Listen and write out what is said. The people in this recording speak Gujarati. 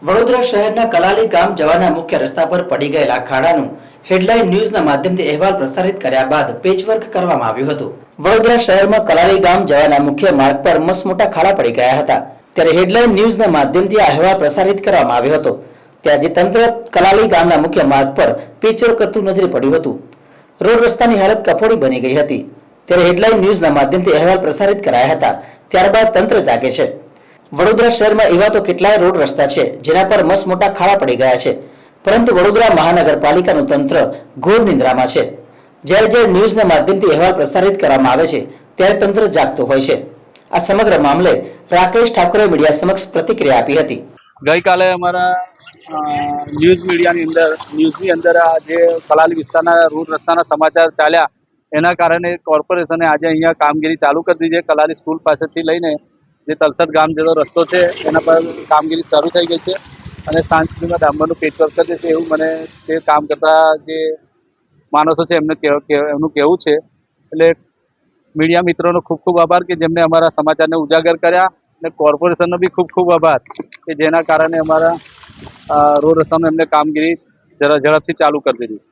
વડોદરા શહેરના કલાલી ગામ જવાના મુખ્ય રસ્તા પર પડી ગયેલા ખાડાનું હેડલાઇન ન્યૂઝના માધ્યમથી અહેવાલ પ્રસારિત કર્યા બાદ પેચવર્ક કરવામાં આવ્યું હતું. વડોદરા શહેરમાં કલાલી ગામ જવાના મુખ્ય માર્ગ પર મસમોટા ખાડા પડી ગયા હતા. ત્યારે હેડલાઇન ન્યૂઝના માધ્યમથી આ અહેવાલ પ્રસારિત કરવામાં આવ્યો હતો. ત્યારથી તંત્ર કલાલી ગામના મુખ્ય માર્ગ પર પેચવર્ક કરતું નજરે પડ્યું હતું. રોડ રસ્તાની હાલત કફોડી બની ગઈ હતી. ત્યારે હેડલાઇન ન્યૂઝના માધ્યમથી અહેવાલ પ્રસારિત કરાયા હતા. ત્યારબાદ તંત્ર જાગે છે. વડોદરા શહેરમાં એવા તો કેટલાય રોડ રસ્તા છે જેના પર મસમોટા ખાડા પડી ગયા છે, પરંતુ વડોદરા મહાનગરપાલિકાનું તંત્ર ઘોર નિંદ્રામાં છે. જ્યારે ન્યૂઝના માધ્યમથી અહેવાલ પ્રસારિત કરવામાં આવે છે ત્યારે તંત્ર જાગતું હોય છે. આ સમગ્ર મામલે રાકેશ ઠાકોરે મીડિયા સમક્ષ પ્રતિક્રિયા આપી હતી. ગઈકાલે અમારા ન્યૂઝની અંદર આ જે કલાલી વિસ્તારના રોડ રસ્તાના સમાચાર ચાલ્યા એના કારણે કોર્પોરેશને આજે અહીંયા કામગીરી ચાલુ કરી દીધી છે. કલાલી સ્કૂલ પાસેથી લઈને જે તલસદ ગામ જેવો રસ્તો છે એના પર કામગીરી શરૂ થઈ ગઈ છે અને સાંજ સુધીમાં ડામરનું પેચવર્ક કરી દેશે એવું મને તે કામ કરતા જે માણસો છે એમનું કહેવું છે. એટલે મીડિયા મિત્રોનો ખૂબ ખૂબ આભાર કે જેમને અમારા સમાચારને ઉજાગર કર્યા, અને કોર્પોરેશનનો બી ખૂબ ખૂબ આભાર કે જેના કારણે અમારા રોડ રસ્તામાં એમને કામગીરી ઝડપથી ચાલુ કરી દીધી.